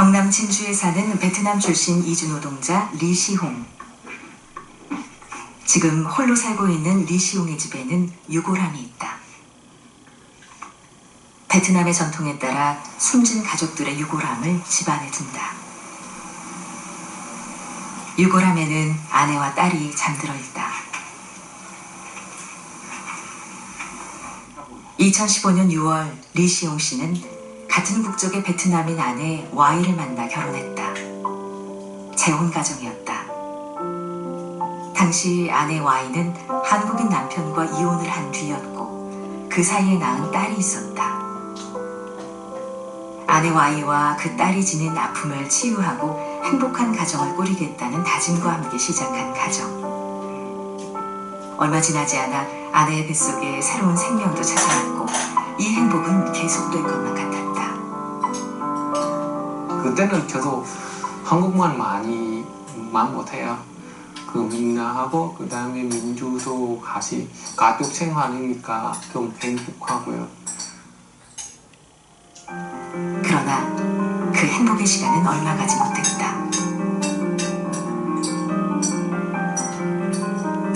경남 진주에 사는 베트남 출신 이주노동자 리시홍. 지금 홀로 살고 있는 리시홍의 집에는 유골함이 있다. 베트남의 전통에 따라 숨진 가족들의 유골함을 집안에 둔다. 유골함에는 아내와 딸이 잠들어 있다. 2015년 6월 리시홍 씨는 같은 국적의 베트남인 아내 Y를 만나 결혼했다. 재혼 가정이었다. 당시 아내 Y는 한국인 남편과 이혼을 한 뒤였고 그 사이에 낳은 딸이 있었다. 아내 Y와 그 딸이 지닌 아픔을 치유하고 행복한 가정을 꾸리겠다는 다짐과 함께 시작한 가정. 얼마 지나지 않아 아내의 뱃속에 새로운 생명도 찾아왔고 이 행복은 계속될 것만 같았다. 그때는 저도 한국말 많이 못해요. 그 민나하고 그 다음에 민주도 같이 가족 생활이니까 좀 행복하고요. 그러나 그 행복의 시간은 얼마 가지 못했다.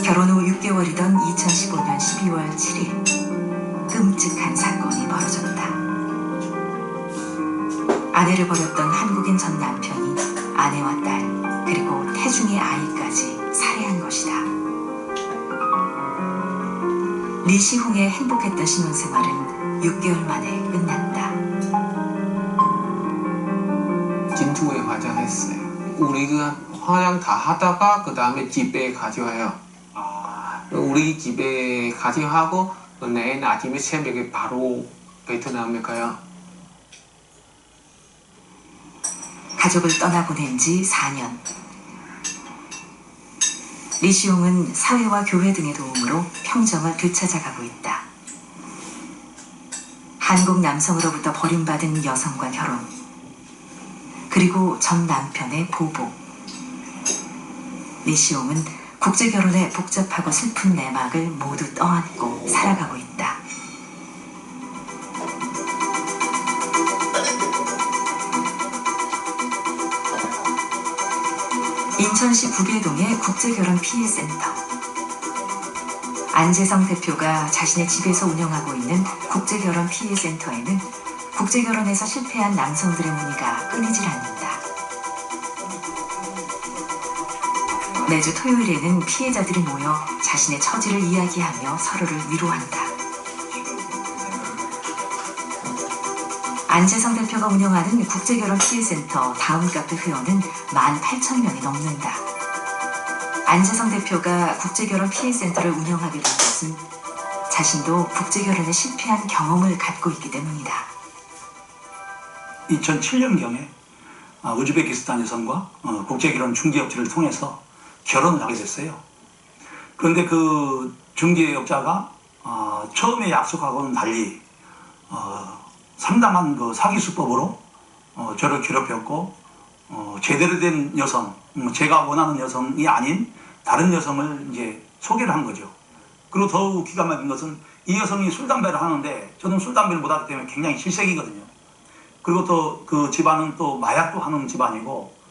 결혼 후 6개월이던 2015년 12월 7일 끔찍한 사건이 벌어졌다. 아내를 버렸던 한국인 전 남편이 아내와 딸 그리고 태중의 아이까지 살해한 것이다. 리시홍의 행복했던 신혼생활은 6개월 만에 끝났다. 진주에 화장했어요. 우리가 화장 다 하다가 그 다음에 집에 가져와요. 우리 집에 가져하고 내일 아침에 새벽에 바로 베트남에 가요. 가족을 떠나보낸 지 4년. 리시홍은 사회와 교회 등의 도움으로 평정을 되찾아가고 있다. 한국 남성으로부터 버림받은 여성과 결혼, 그리고 전 남편의 보복. 리시홍은 국제결혼의 복잡하고 슬픈 내막을 모두 떠안고 살아가고 있다. 인천시 북일동의 국제결혼 피해센터. 안재성 대표가 자신의 집에서 운영하고 있는 국제결혼 피해센터에는 국제결혼에서 실패한 남성들의 문의가 끊이질 않는다. 매주 토요일에는 피해자들이 모여 자신의 처지를 이야기하며 서로를 위로한다. 안재성 대표가 운영하는 국제결혼 피해센터 다음 카페 회원은 18,000명이 넘는다. 안재성 대표가 국제결혼 피해센터를 운영하게 된 것은 자신도 국제결혼에 실패한 경험을 갖고 있기 때문이다. 2007년경에 우즈베키스탄 여성과 국제결혼 중개업체를 통해서 결혼을 하게 됐어요. 그런데 그 중개업자가 처음에 약속하고는 달리 상당한 그 사기 수법으로 저를 괴롭혔고 제대로 된 여성, 제가 원하는 여성이 아닌 다른 여성을 이제 소개를 한 거죠. 그리고 더욱 기가 막힌 것은 이 여성이 술, 담배를 하는데 저는 술, 담배를 못하기 때문에 굉장히 실색이거든요. 그리고 또 그 집안은 또 마약도 하는 집안이고.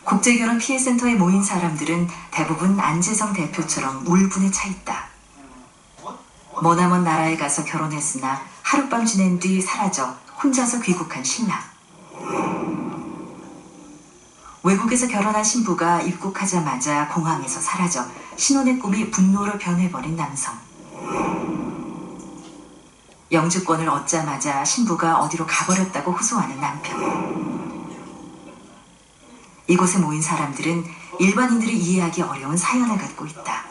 국제결혼 피해센터에 모인 사람들은 대부분 안재성 대표처럼 울분에 차 있다. 머나먼 나라에 가서 결혼했으나 하룻밤 지낸 뒤 사라져 혼자서 귀국한 신랑. 외국에서 결혼한 신부가 입국하자마자 공항에서 사라져 신혼의 꿈이 분노로 변해버린 남성. 영주권을 얻자마자 신부가 어디로 가버렸다고 호소하는 남편. 이곳에 모인 사람들은 일반인들이 이해하기 어려운 사연을 갖고 있다.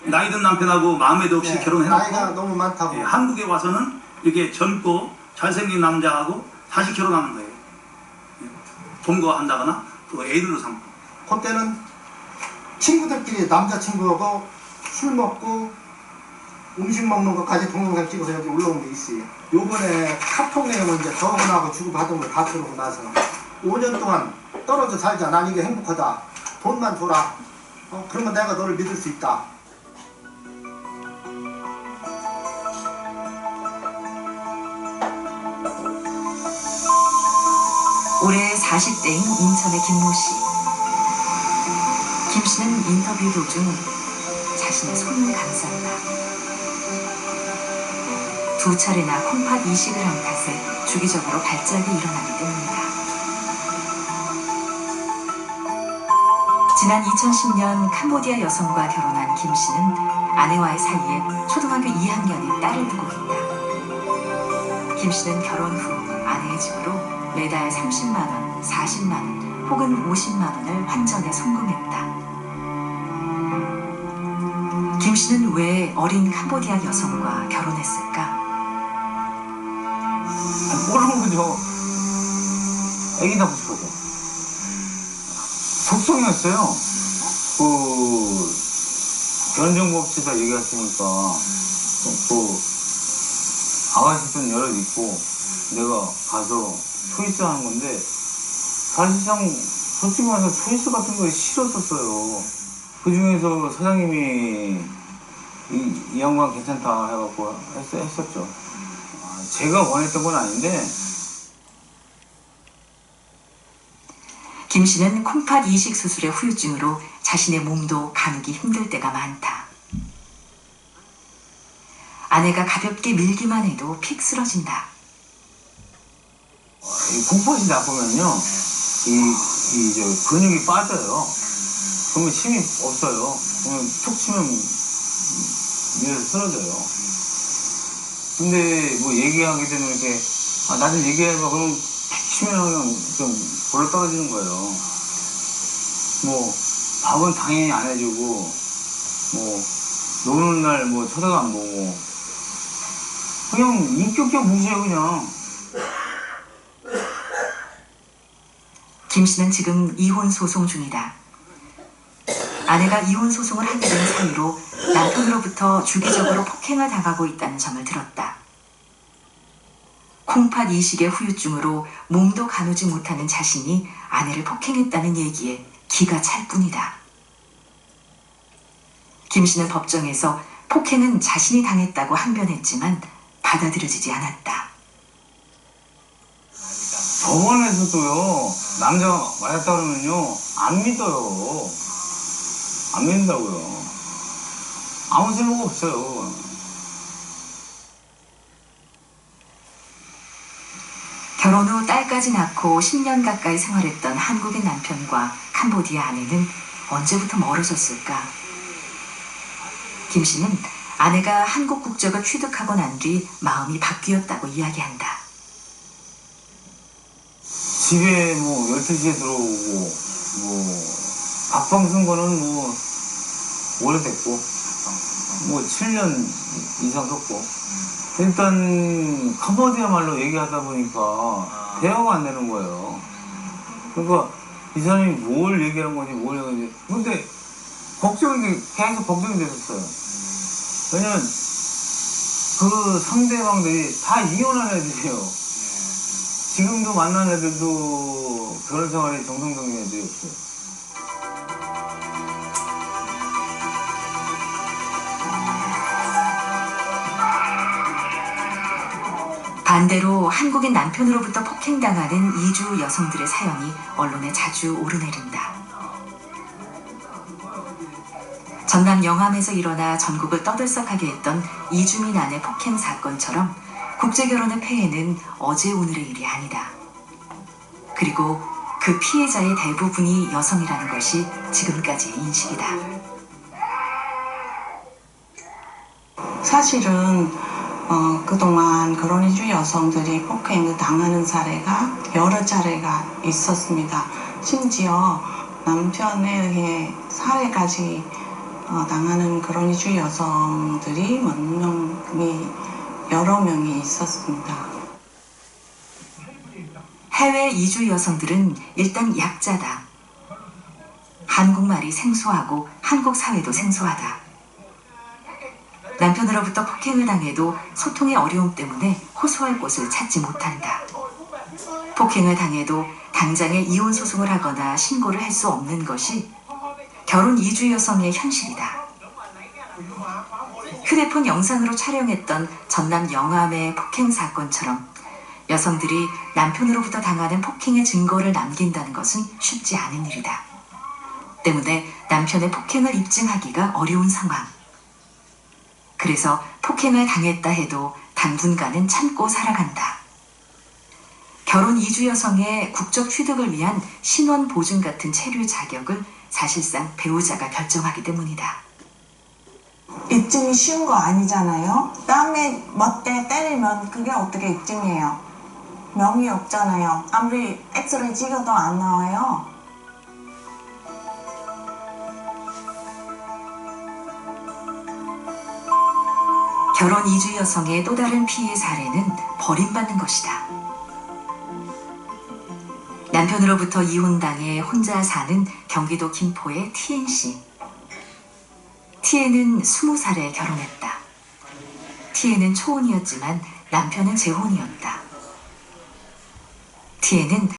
나이 든 남편하고 마음에도 없이 결혼해놓고 나이가 너무 많다고. 한국에 와서는 이렇게 젊고 잘생긴 남자하고 다시 결혼하는 거예요. 동거한다거나 또 애들로 삼고. 그때는 친구들끼리 남자친구하고 술 먹고 음식 먹는 것까지 동영상 찍어서 여기 올라온 게 있어요. 요번에 카톡 내용은 이제 저분하고 주고받은 걸 다 들어오고 나서 5년 동안 떨어져 살자. 난 이게 행복하다. 돈만 줘라. 그러면 내가 너를 믿을 수 있다. 올해 40대인 인천의 김모 씨. 김 씨는 인터뷰 도중 자신의 손을 감싼다. 두 차례나 콩팥 이식을 한 탓에 주기적으로 발작이 일어나기 때문이다. 지난 2010년 캄보디아 여성과 결혼한 김 씨는 아내와의 사이에 초등학교 2학년의 딸을 두고 있다. 김 씨는 결혼 후 아내의 집으로 매달 30만 원, 40만 원 혹은 50만 원을 환전에 송금했다. 김 씨는 왜 어린 캄보디아 여성과 결혼했을까? 모르는 거죠. 애기 낳고 싶어서. 속성이었어요. 결혼정보업체에서 얘기했으니까, 아가씨들은 여럿 있고, 내가 가서 초이스 하는 건데, 사실상, 솔직히 말해서 초이스 같은 거 싫었었어요. 그 중에서 사장님이 이 양반 괜찮다 해갖고 했었죠. 제가 원했던 건 아닌데, 김 씨는 콩팥 이식 수술의 후유증으로 자신의 몸도 가누기 힘들 때가 많다. 아내가 가볍게 밀기만 해도 픽 쓰러진다. 이 콩팥이 나쁘면요, 근육이 빠져요. 그러면 힘이 없어요. 그러면 툭 치면 밀어서 쓰러져요. 근데 뭐 얘기하게 되면 이렇게, 나 좀 얘기해봐. 그러면 툭 치면 그냥 좀 볼러 떨어지는 거예요. 뭐, 밥은 당연히 안 해주고, 뭐, 노는 날 뭐 쳐다도 안 보고, 그냥 인격적 무시해요, 그냥. 김 씨는 지금 이혼 소송 중이다. 아내가 이혼 소송을 하게 된 사이로 남편으로부터 주기적으로 폭행을 당하고 있다는 점을 들었다. 콩팥 이식의 후유증으로 몸도 가누지 못하는 자신이 아내를 폭행했다는 얘기에 기가 찰 뿐이다. 김 씨는 법정에서 폭행은 자신이 당했다고 항변했지만 받아들여지지 않았다. 법원에서도요, 남자가 맞았다 그러면요, 안 믿어요. 안 믿는다고요. 아무 쓸모가 없어요. 결혼 후 딸까지 낳고 10년 가까이 생활했던 한국인 남편과 캄보디아 아내는 언제부터 멀어졌을까? 김 씨는 아내가 한국 국적을 취득하고 난 뒤 마음이 바뀌었다고 이야기한다. 집에 뭐 12시에 들어오고, 뭐, 밥방 쓴 거는 뭐, 오래됐고, 뭐 7년 이상 썼고, 일단 캄보디아 말로 얘기하다 보니까 대화가 안 되는 거예요. 그러니까 이 사람이 뭘 얘기하는 건지 뭘 얘기하는지. 근데 계속 걱정이 됐었어요. 왜냐면 그 상대방들이 다 이혼한 애들이에요. 지금도 만난 애들도 결혼 생활이 정상적인 애들이었어요. 반대로 한국인 남편으로부터 폭행당하는 이주 여성들의 사연이 언론에 자주 오르내린다. 전남 영암에서 일어나 전국을 떠들썩하게 했던 이주민 아내 폭행 사건처럼 국제결혼의 폐해는 어제 오늘의 일이 아니다. 그리고 그 피해자의 대부분이 여성이라는 것이 지금까지의 인식이다. 사실은 그동안 결혼이주 여성들이 폭행을 당하는 사례가 여러 차례가 있었습니다. 심지어 남편에 의해 살해까지 당하는 결혼이주 여성들이 여러 명이 있었습니다. 해외 이주 여성들은 일단 약자다. 한국말이 생소하고 한국 사회도 생소하다. 남편으로부터 폭행을 당해도 소통의 어려움 때문에 호소할 곳을 찾지 못한다. 폭행을 당해도 당장에 이혼 소송을 하거나 신고를 할 수 없는 것이 결혼 이주 여성의 현실이다. 휴대폰 영상으로 촬영했던 전남 영암의 폭행 사건처럼 여성들이 남편으로부터 당하는 폭행의 증거를 남긴다는 것은 쉽지 않은 일이다. 때문에 남편의 폭행을 입증하기가 어려운 상황. 그래서 폭행을 당했다 해도 당분간은 참고 살아간다. 결혼 이주 여성의 국적 취득을 위한 신원 보증 같은 체류 자격을 사실상 배우자가 결정하기 때문이다. 입증이 쉬운 거 아니잖아요. 땀에 멋대 때리면 그게 어떻게 입증이에요? 명이 없잖아요. 아무리 엑스레이 찍어도 안 나와요. 결혼 이주 여성의 또 다른 피해 사례는 버림받는 것이다. 남편으로부터 이혼당해 혼자 사는 경기도 김포의 TN씨. TN은 20살에 결혼했다. TN은 초혼이었지만 남편은 재혼이었다. TN은